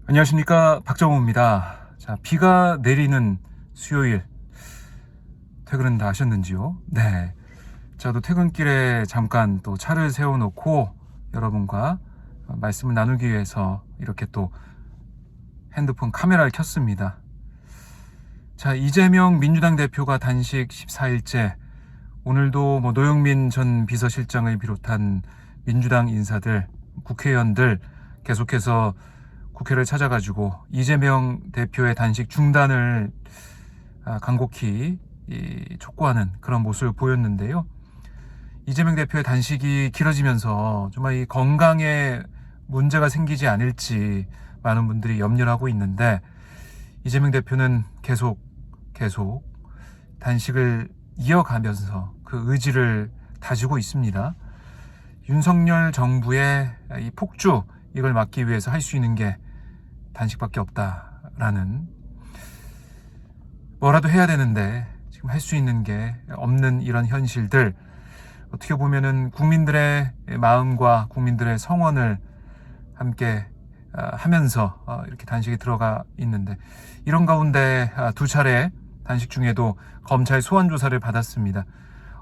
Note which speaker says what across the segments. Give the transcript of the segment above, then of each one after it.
Speaker 1: 안녕하십니까, 박정호입니다. 자, 비가 내리는 수요일 퇴근은 다 하셨는지요? 네, 저도 퇴근길에 잠깐 또 차를 세워놓고 여러분과 말씀을 나누기 위해서 이렇게 또 핸드폰 카메라를 켰습니다. 자, 이재명 민주당 대표가 단식 14일째, 오늘도 노영민 전 비서실장을 비롯한 민주당 인사들, 국회의원들 계속해서 국회를 찾아가지고 이재명 대표의 단식 중단을 간곡히 촉구하는 그런 모습을 보였는데요. 이재명 대표의 단식이 길어지면서 정말 이 건강에 문제가 생기지 않을지 많은 분들이 염려를 하고 있는데, 이재명 대표는 계속 단식을 이어가면서 그 의지를 다지고 있습니다. 윤석열 정부의 이 폭주, 이걸 막기 위해서 할 수 있는 게 단식밖에 없다라는, 뭐라도 해야 되는데 지금 할 수 있는 게 없는 이런 현실들, 어떻게 보면은 국민들의 마음과 국민들의 성원을 함께 하면서 이렇게 단식에 들어가 있는데, 이런 가운데 두 차례 단식 중에도 검찰 소환조사를 받았습니다.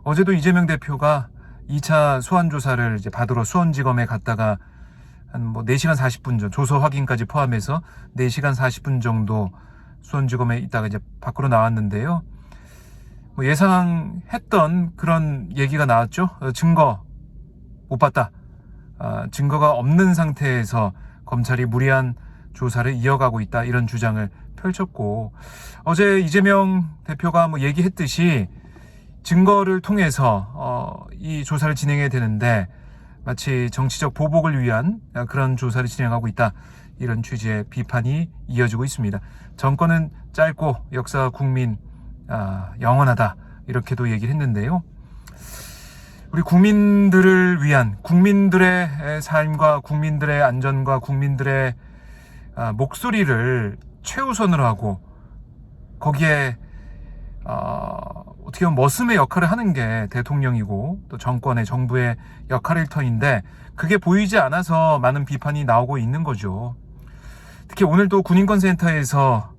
Speaker 1: 어제도 이재명 대표가 2차 소환조사를 이제 받으러 수원지검에 갔다가 한 4시간 40분 전, 조서 확인까지 포함해서 4시간 40분 정도 수원지검에 있다가 이제 밖으로 나왔는데요. 예상했던 그런 얘기가 나왔죠. 증거 못 봤다. 증거가 없는 상태에서 검찰이 무리한 조사를 이어가고 있다, 이런 주장을 펼쳤고, 어제 이재명 대표가 얘기했듯이 증거를 통해서 이 조사를 진행해야 되는데 마치 정치적 보복을 위한 그런 조사를 진행하고 있다, 이런 취지의 비판이 이어지고 있습니다. 정권은 짧고 역사와 국민 영원하다, 이렇게도 얘기를 했는데요. 우리 국민들을 위한, 국민들의 삶과 국민들의 안전과 국민들의 목소리를 최우선으로 하고, 거기에 어떻게 보면 머슴의 역할을 하는 게 대통령이고 또 정권의, 정부의 역할일 터인데, 그게 보이지 않아서 많은 비판이 나오고 있는 거죠. 특히 오늘도 군인권센터에서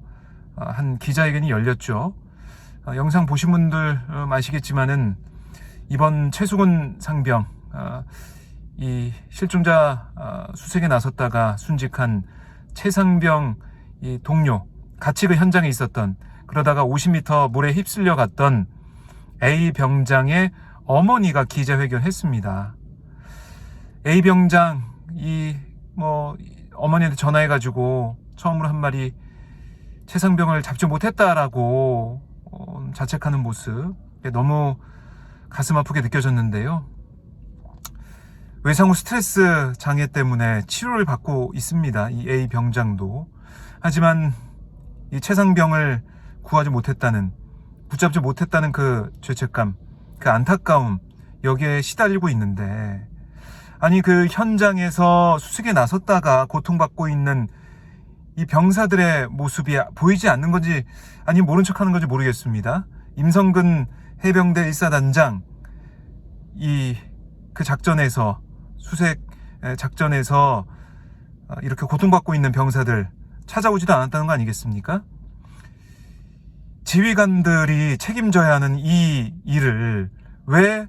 Speaker 1: 한 기자회견이 열렸죠. 영상 보신 분들 아시겠지만은, 이번 최수근 상병, 이 실종자 수색에 나섰다가 순직한 최상병 이 동료, 같이 그 현장에 있었던, 그러다가 50m 물에 휩쓸려 갔던 A 병장의 어머니가 기자회견했습니다. A 병장 어머니한테 전화해가지고 처음으로 한 말이 최상병을 잡지 못했다라고 자책하는 모습, 너무 가슴 아프게 느껴졌는데요. 외상후 스트레스 장애 때문에 치료를 받고 있습니다, 이 A 병장도. 하지만 이 최상병을 구하지 못했다는, 붙잡지 못했다는 그 죄책감, 그 안타까움, 여기에 시달리고 있는데, 아니 그 현장에서 수색에 나섰다가 고통받고 있는 이 병사들의 모습이 보이지 않는 건지, 아니면 모른 척하는 건지 모르겠습니다. 임성근 해병대 1사단장, 그 작전에서, 수색 작전에서 이렇게 고통받고 있는 병사들 찾아오지도 않았다는 거 아니겠습니까? 지휘관들이 책임져야 하는 이 일을 왜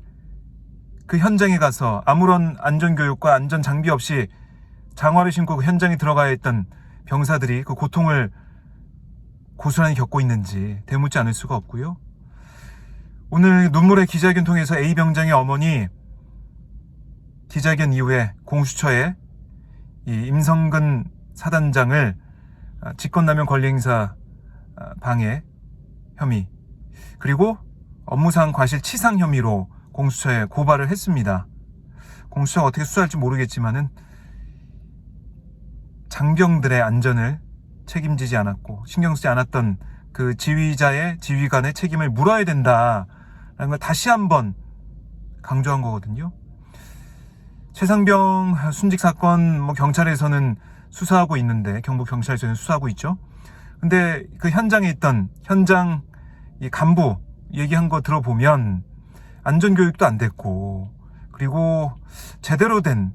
Speaker 1: 그 현장에 가서 아무런 안전교육과 안전장비 없이 장화를 신고 그 현장에 들어가야 했던 병사들이 그 고통을 고스란히 겪고 있는지 되묻지 않을 수가 없고요. 오늘 눈물의 기자회견 통해서 A 병장의 어머니, 기자회견 이후에 공수처에 이 임성근 사단장을 직권남용 권리행사 방해 혐의, 그리고 업무상 과실치상 혐의로 공수처에 고발을 했습니다. 공수처가 어떻게 수사할지 모르겠지만은 장병들의 안전을 책임지지 않았고 신경 쓰지 않았던 그 지휘관의 책임을 물어야 된다라는 걸 다시 한번 강조한 거거든요. 최상병 순직 사건 경찰에서는 수사하고 있는데, 경북 경찰서는 수사하고 있죠. 근데 그 현장에 있던 현장 이 간부 얘기한 거 들어보면 안전교육도 안 됐고, 그리고 제대로 된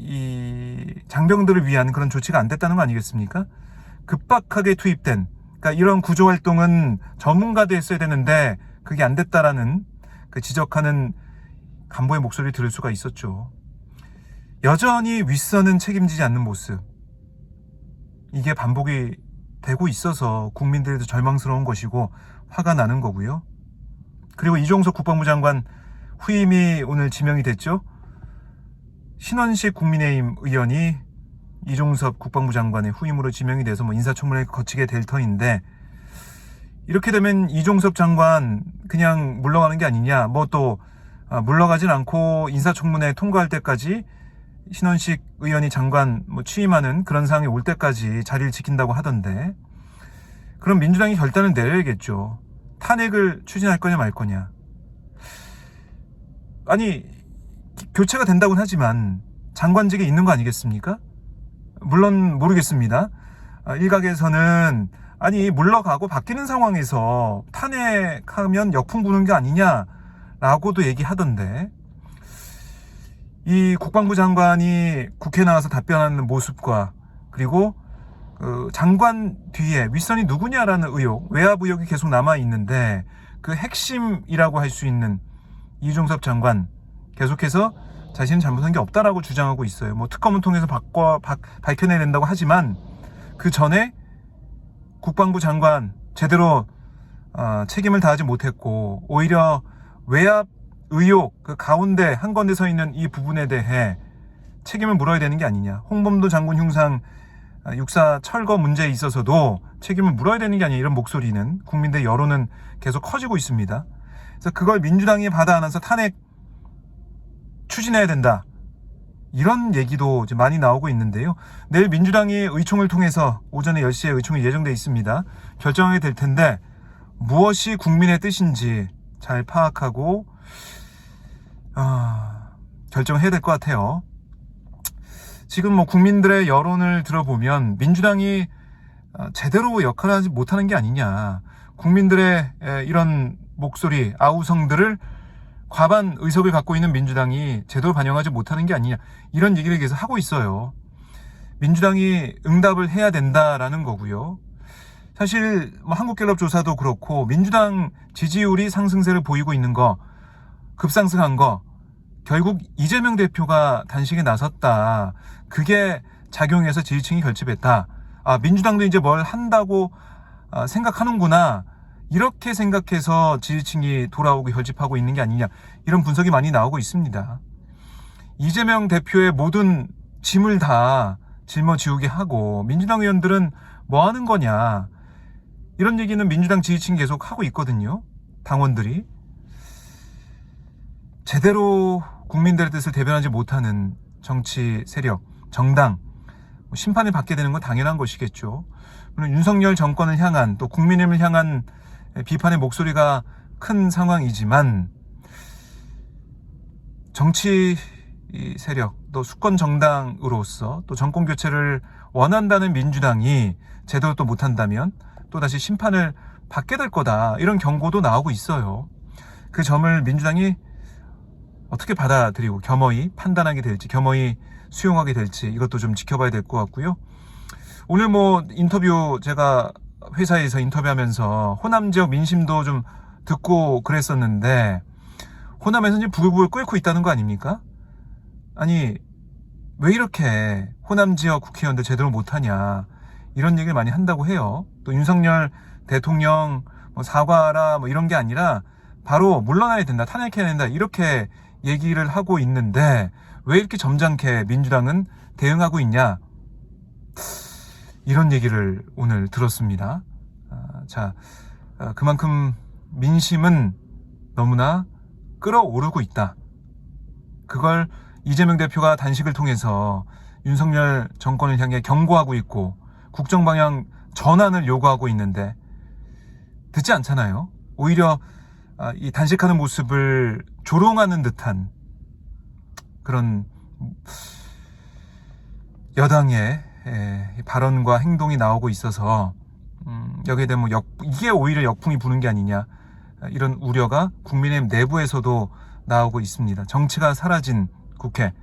Speaker 1: 이 장병들을 위한 그런 조치가 안 됐다는 거 아니겠습니까? 급박하게 투입된, 그러니까 이런 구조 활동은 전문가도 했어야 되는데 그게 안 됐다라는 그 지적하는 간부의 목소리를 들을 수가 있었죠. 여전히 윗선은 책임지지 않는 모습, 이게 반복이 되고 있어서 국민들도 절망스러운 것이고 화가 나는 거고요. 그리고 이종석 국방부 장관 후임이 오늘 지명이 됐죠. 신원식 국민의힘 의원이 이종섭 국방부 장관의 후임으로 지명이 돼서 인사청문회를 거치게 될 터인데, 이렇게 되면 이종섭 장관 그냥 물러가는 게 아니냐, 또 물러가진 않고 인사청문회 통과할 때까지 신원식 의원이 장관 취임하는 그런 상황이 올 때까지 자리를 지킨다고 하던데, 그럼 민주당이 결단을 내려야겠죠. 탄핵을 추진할 거냐 말 거냐. 아니, 교체가 된다고는 하지만 장관직에 있는 거 아니겠습니까? 물론 모르겠습니다. 일각에서는 아니 물러가고 바뀌는 상황에서 탄핵하면 역풍 부는 게 아니냐라고도 얘기하던데, 이 국방부 장관이 국회에 나와서 답변하는 모습과 그리고 장관 뒤에 윗선이 누구냐라는 의혹, 외압 의혹이 계속 남아있는데, 그 핵심이라고 할 수 있는 이종섭 장관 계속해서 자신은 잘못한 게 없다라고 주장하고 있어요. 특검을 통해서 밝혀내야 된다고 하지만 그 전에 국방부 장관 제대로 책임을 다하지 못했고, 오히려 외압 의혹 그 가운데 한건데 서 있는 이 부분에 대해 책임을 물어야 되는 게 아니냐. 홍범도 장군 흉상 육사 철거 문제에 있어서도 책임을 물어야 되는 게 아니냐, 이런 목소리는, 국민들 여론은 계속 커지고 있습니다. 그래서 그걸 민주당이 받아 안아서 탄핵 추진해야 된다, 이런 얘기도 이제 많이 나오고 있는데요. 내일 민주당이 의총을 통해서 오전에 10시에 의총이 예정돼 있습니다. 결정하게 될 텐데, 무엇이 국민의 뜻인지 잘 파악하고 결정을 해야 될 것 같아요. 지금 국민들의 여론을 들어보면 민주당이 제대로 역할을 하지 못하는 게 아니냐, 국민들의 이런 목소리, 아우성들을 과반 의석을 갖고 있는 민주당이 제대로 반영하지 못하는 게 아니냐, 이런 얘기를 계속 하고 있어요. 민주당이 응답을 해야 된다라는 거고요. 사실 한국갤럽 조사도 그렇고 민주당 지지율이 상승세를 보이고 있는 거, 급상승한 거, 결국 이재명 대표가 단식에 나섰다, 그게 작용해서 지지층이 결집했다, 민주당도 이제 뭘 한다고 생각하는구나, 이렇게 생각해서 지지층이 돌아오고 결집하고 있는 게 아니냐, 이런 분석이 많이 나오고 있습니다. 이재명 대표의 모든 짐을 다 짊어지우게 하고 민주당 의원들은 뭐 하는 거냐, 이런 얘기는 민주당 지지층이 계속 하고 있거든요. 당원들이 제대로 국민들의 뜻을 대변하지 못하는 정치 세력, 정당, 심판을 받게 되는 건 당연한 것이겠죠. 물론 윤석열 정권을 향한, 또 국민의힘을 향한 비판의 목소리가 큰 상황이지만, 정치 세력, 또 수권 정당으로서 또 정권 교체를 원한다는 민주당이 제대로 또 못한다면 또다시 심판을 받게 될 거다, 이런 경고도 나오고 있어요. 그 점을 민주당이 어떻게 받아들이고 겸허히 판단하게 될지, 겸허히 수용하게 될지, 이것도 좀 지켜봐야 될 것 같고요. 오늘 인터뷰, 제가 회사에서 인터뷰하면서 호남 지역 민심도 좀 듣고 그랬었는데, 호남에서 이제 부글부글 끓고 있다는 거 아닙니까? 아니, 왜 이렇게 호남 지역 국회의원들 제대로 못하냐, 이런 얘기를 많이 한다고 해요. 또 윤석열 대통령 사과라 이런 게 아니라 바로 물러나야 된다, 탄핵해야 된다, 이렇게 얘기를 하고 있는데 왜 이렇게 점잖게 민주당은 대응하고 있냐, 이런 얘기를 오늘 들었습니다. 그만큼 민심은 너무나 끌어오르고 있다. 그걸 이재명 대표가 단식을 통해서 윤석열 정권을 향해 경고하고 있고 국정 방향 전환을 요구하고 있는데 듣지 않잖아요. 오히려 이 단식하는 모습을 조롱하는 듯한 그런 여당의 발언과 행동이 나오고 있어서 여기에 대한 이게 오히려 역풍이 부는 게 아니냐, 이런 우려가 국민의힘 내부에서도 나오고 있습니다. 정치가 사라진 국회,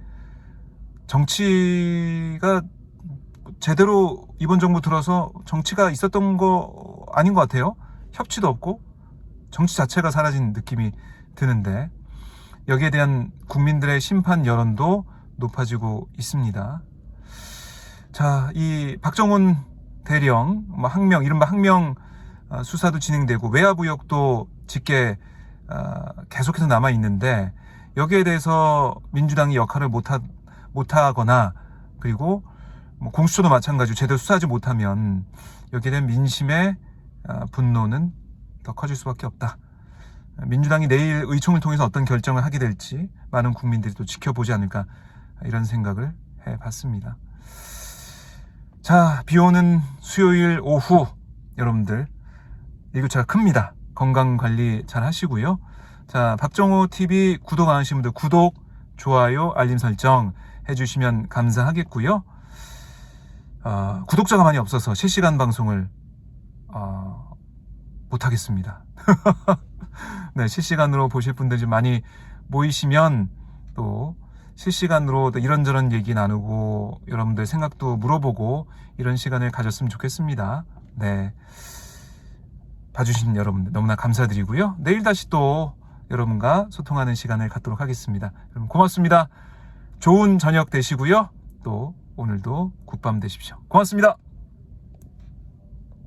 Speaker 1: 정치가 제대로 이번 정부 들어서 정치가 있었던 거 아닌 것 같아요. 협치도 없고 정치 자체가 사라진 느낌이 드는데 여기에 대한 국민들의 심판 여론도 높아지고 있습니다. 자, 이 박정훈 대령, 항명, 이른바 항명 수사도 진행되고 외압 의혹도 짙게 계속해서 남아 있는데 여기에 대해서 민주당이 역할을 못하거나 그리고 공수처도 마찬가지로 제대로 수사하지 못하면 여기에 대한 민심의 분노는 더 커질 수밖에 없다. 민주당이 내일 의총을 통해서 어떤 결정을 하게 될지 많은 국민들이 또 지켜보지 않을까 이런 생각을 해봤습니다. 자, 비오는 수요일 오후 여러분들 일교차가 큽니다. 건강관리 잘 하시고요. 자, 박정호 TV 구독 안 하신 분들 구독, 좋아요, 알림 설정 해주시면 감사하겠고요. 구독자가 많이 없어서 실시간 방송을 못하겠습니다. 네, 실시간으로 보실 분들 좀 많이 모이시면 또 실시간으로 또 이런저런 얘기 나누고 여러분들 생각도 물어보고 이런 시간을 가졌으면 좋겠습니다. 네, 봐주신 여러분들 너무나 감사드리고요. 내일 다시 또 여러분과 소통하는 시간을 갖도록 하겠습니다. 여러분 고맙습니다. 좋은 저녁 되시고요. 또 오늘도 굿밤 되십시오. 고맙습니다.